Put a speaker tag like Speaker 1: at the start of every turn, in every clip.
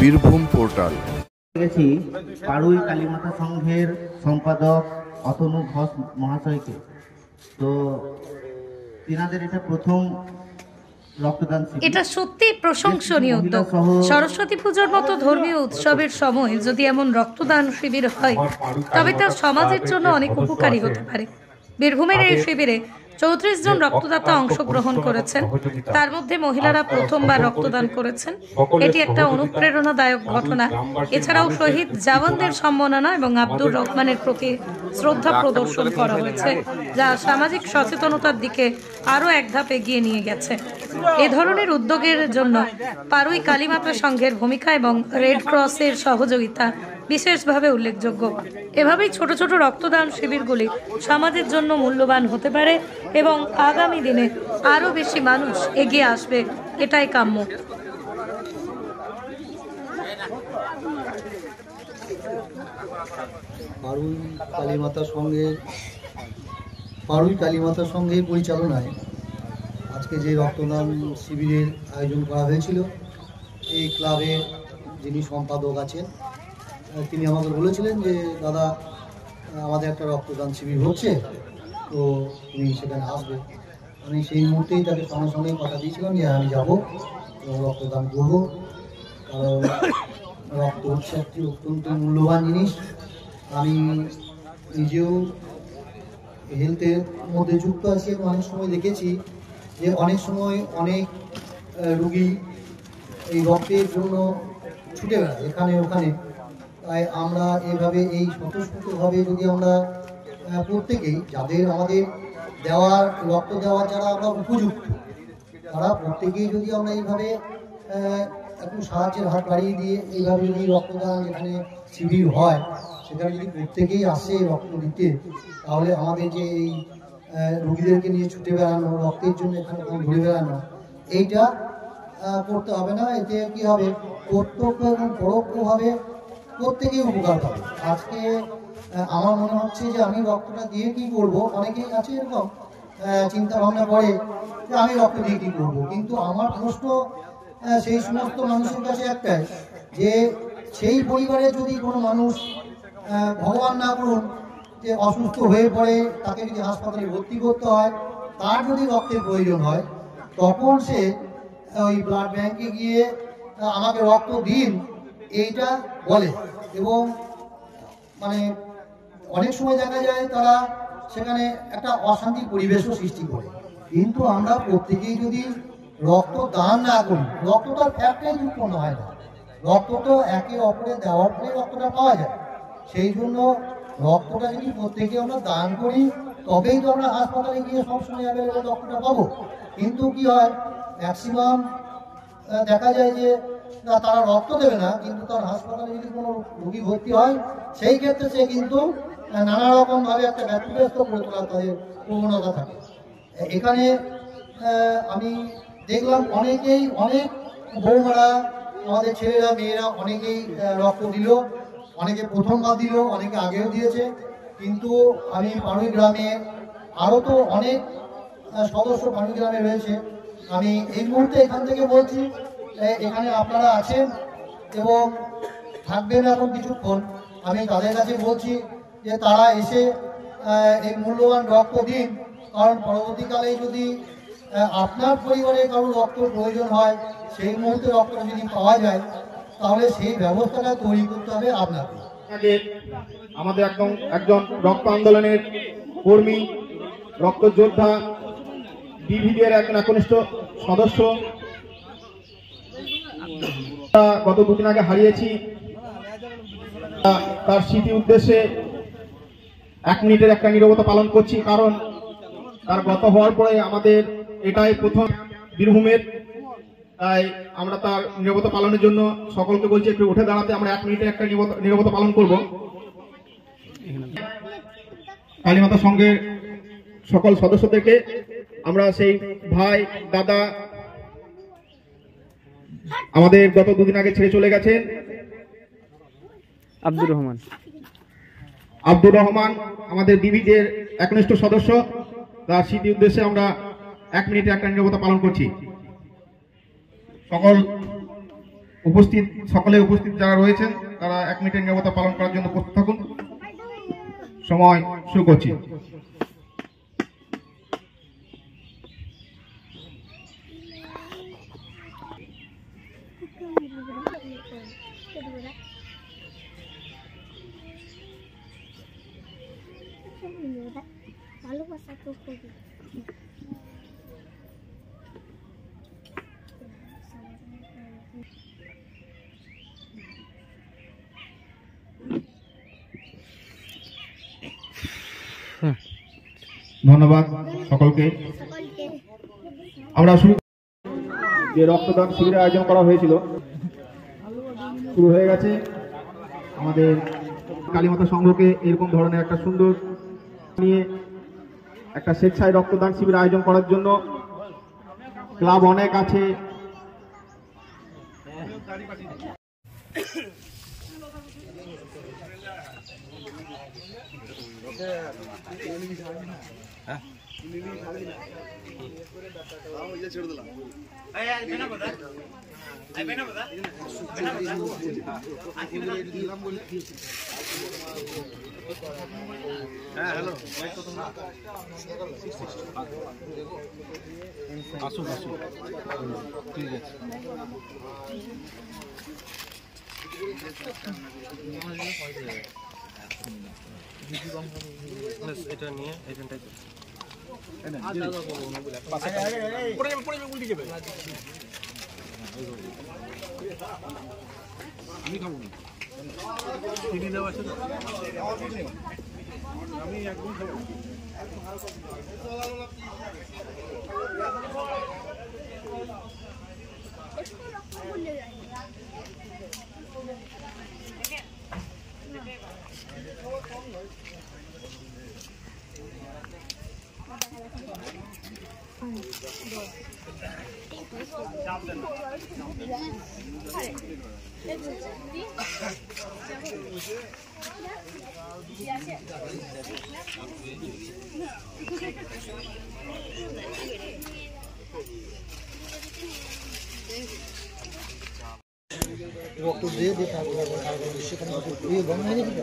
Speaker 1: Birbhum portal.
Speaker 2: Parui Kalimata সংঘের সম্পাদক অতনু ঘোষ মহাশয়কে, তো তিনাদের এটা প্রথম রক্তদান শিবির।
Speaker 3: এটা সত্যি প্রশংসনীয় উদ্যোগ। সরস্বতী পুজোর মতো ধর্মীয় উৎসবের সময় যদি এমন রক্তদান শিবির হয় তবে তা সমাজের জন্য অনেক উপকারী হতে পারে। বীরভূমের এই শিবিরে 34 জন রক্তদাতা অংশগ্রহণ করেছেন, তার মধ্যে মহিলারা প্রথমবার রক্তদান করেছেন। এটি একটা অনুপ্রেরণাদায়ক ঘটনা। এছাড়াও শহীদ জওয়ানদের সম্মাননা এবং আব্দুর রহমানের প্রতি শ্রদ্ধা প্রদর্শন করা হয়েছে, যা সামাজিক সচেতনতার দিকে আরও এক ধাপ এগিয়ে নিয়ে গেছে। এ ধরনের উদ্যোগের জন্য পাড়ুই কালীমাতা সংঘের ভূমিকা এবং রেড ক্রসের সহযোগিতা বিশেষভাবে উল্লেখযোগ্য। এভাবেই ছোট ছোট রক্তদান শিবিরগুলি সমাজের জন্য মূল্যবান হতে পারে এবং আগামী দিনে আরও বেশি মানুষ এগিয়ে আসবে, এটাই কাম্য।
Speaker 4: পাড়ুই কালীমাতা সংঘের পরিচালনায় আজকে যে রক্তদান শিবিরের আয়োজন করা হয়েছিল, এই ক্লাবের যিনি সম্পাদক আছেন তিনি আমাকে বলেছিলেন যে দাদা আমাদের একটা রক্তদান শিবির হচ্ছে, তো তুমি সেখানে আসবে। আমি সেই মুহূর্তেই তাকে সঙ্গে সঙ্গে কথা দিয়েছিলাম যে আমি যাবো এবং রক্তদান করবো, কারণ রক্ত হচ্ছে একটি অত্যন্ত মূল্যবান জিনিস। আমি নিজেও হেলথের মধ্যে যুক্ত আছি এবং অনেক সময় দেখেছি যে অনেক সময় অনেক রুগী এই রক্তের জন্য ছুটে বেড়ায় এখানে ওখানে। তাই আমরা এইভাবে এই স্বতঃস্ফূর্তভাবে যদি আমরা প্রত্যেকেই যাদের আমাদের দেওয়ার রক্ত দেওয়ার যারা আমরা উপযুক্ত, তারা প্রত্যেকেই যদি আমরা এইভাবে একটু সাহায্যের হাত বাড়িয়ে দিয়ে এইভাবে যদি রক্তদান যেখানে শিবির হয় সেখানে যদি প্রত্যেকেই আসে রক্ত দিতে, তাহলে আমাদের যে এই রোগীদেরকে নিয়ে ছুটে বেড়ানো, রক্তের জন্য এখানে ঘুরে বেড়ানো, এইটা করতে হবে না। এতে কি হবে, প্রত্যক্ষ এবং পরোক্ষভাবে প্রত্যেকেই উপকার পাবে। আজকে আমার মনে হচ্ছে যে আমি রক্তটা দিয়ে কি করব, অনেকেই আছে এরকম চিন্তা ভাবনা করে যে আমি রক্ত দিয়ে কি করব, কিন্তু আমার প্রশ্ন সেই সমস্ত মানুষের কাছে একটাই যে সেই পরিবারে যদি কোনো মানুষ ভগবান না করুন যে অসুস্থ হয়ে পড়ে, তাকে যদি হাসপাতালে ভর্তি করতে হয়, তার যদি রক্তের প্রয়োজন হয়, তখন সে ওই ব্লাড ব্যাংকে গিয়ে আমাকে রক্ত দিন এইটা বলে। এবং মানে অনেক সময় দেখা যায় তারা সেখানে একটা অশান্তির পরিবেশও সৃষ্টি করে। কিন্তু আমরা প্রত্যেকেই যদি রক্ত দান না করি, রক্তটার ফ্যাক্টরি উৎপন্ন হয় না, রক্ত তো একে অপরে দেওয়ার পরে রক্তটা পাওয়া যায়। সেই জন্য রক্তটা যদি প্রত্যেকে আমরা দান করি, তবেই তো আমরা হাসপাতালে গিয়ে সবসময় অ্যাভেলেবেল রক্তটা পাবো। কিন্তু কি হয়, ম্যাক্সিমাম দেখা যায় যে তারা রক্ত দেবে না, কিন্তু তার হাসপাতালে যদি কোনো রোগী ভর্তি হয় সেই ক্ষেত্রে সে কিন্তু নানা রকমভাবে একটা ব্যতিব্যস্ত করে তোলার তাদের প্রবণতা থাকে। এখানে আমি দেখলাম অনেকেই, অনেক বৌমারা, আমাদের ছেলেরা মেয়েরা অনেকেই রক্ত দিল, অনেকে প্রথমবার দিল, অনেকে আগেও দিয়েছে। কিন্তু আমি পাড়ুই গ্রামে আরও তো অনেক সদস্য পাড়ুই গ্রামে রয়েছে, আমি এই মুহূর্তে এখান থেকে বলছি এখানে আপনারা আছেন এবং থাকবেন এখন কিছুক্ষণ, আমি তাদের কাছে বলছি যে তারা এসে এই মূল্যবান রক্ত দিন, কারণ পরবর্তীকালে যদি আপনার পরিবারে কারো রক্ত প্রয়োজন হয়, সেই মুহূর্তে রক্তটা যদি পাওয়া যায়, তাহলে সেই ব্যবস্থাটা তৈরি করতে হবে আপনাকে।
Speaker 5: আমাদের একজন রক্ত আন্দোলনের কর্মী, রক্ত যোদ্ধা, ডিভিডির একজন একনিষ্ঠ সদস্য, গত দুদিন আগে হারিয়েছি। তার স্মৃতি উদ্দেশ্যে 1 মিনিটের একটা নীরবতা পালন করছি, কারণ তার গত হওয়ার পরে আমাদের এটাই প্রথম বীরভূমের, তাই আমরা তার নীরবতা পালনের জন্য সকলকে বলছি একটু উঠে দাঁড়াতে। আমরা 1 মিনিটের একটা নীরবতা পালন করব। কালীমাতা সংঘের সকল সদস্যদেরকে আমরা সেই ভাই দাদা আমাদের গত দুদিন আগে ছেড়ে চলে গেছেন আব্দুর রহমান আমাদের ডিভিডির একনিষ্ঠ সদস্য, তার স্মৃতি উদ্দেশ্যে আমরা 1 মিনিটে একটা নীরবতা পালন করছি। সকল সকলে উপস্থিত যারা রয়েছেন তারা 1 মিনিটের নীরবতা পালন করার জন্য প্রস্তুত থাকুন। সময় শুরু করছি।
Speaker 1: ভালোবাসা তো করি
Speaker 5: ধন্যবাদ সকলকে।
Speaker 1: সকলকে
Speaker 5: আমরা শুরু যে রক্তদান শিবিরের আয়োজন করা হয়েছিল শুরু হয়ে গেছে। আমাদের কালীমাতা সংঘকে এরকম ধরনের একটা সুন্দর নিয়ে একটা স্বেচ্ছায় রক্তদান শিবির আয়োজন করার জন্য ক্লাব অনেক আছে।
Speaker 6: এটা নিয়ে এখানটায় আমি খাবো না চিনি দেওয়া আছে আমি একদম খাবো
Speaker 4: রক্ত দিয়ে দিয়ে তারপরে সেখানে এই গরম হয়ে গেছে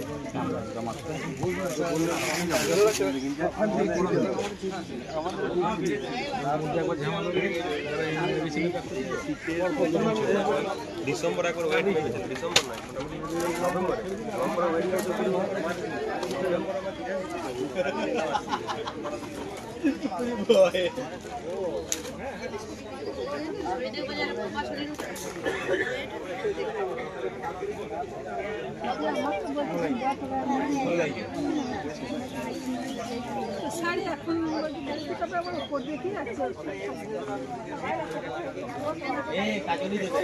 Speaker 6: ডিসেম্বর একবার ওয়েট করেছে ডিসেম্বর নয় মোটামুটি নভেম্বরে ওয়েট
Speaker 1: শাড়ি এখন
Speaker 2: কাজলি দেবে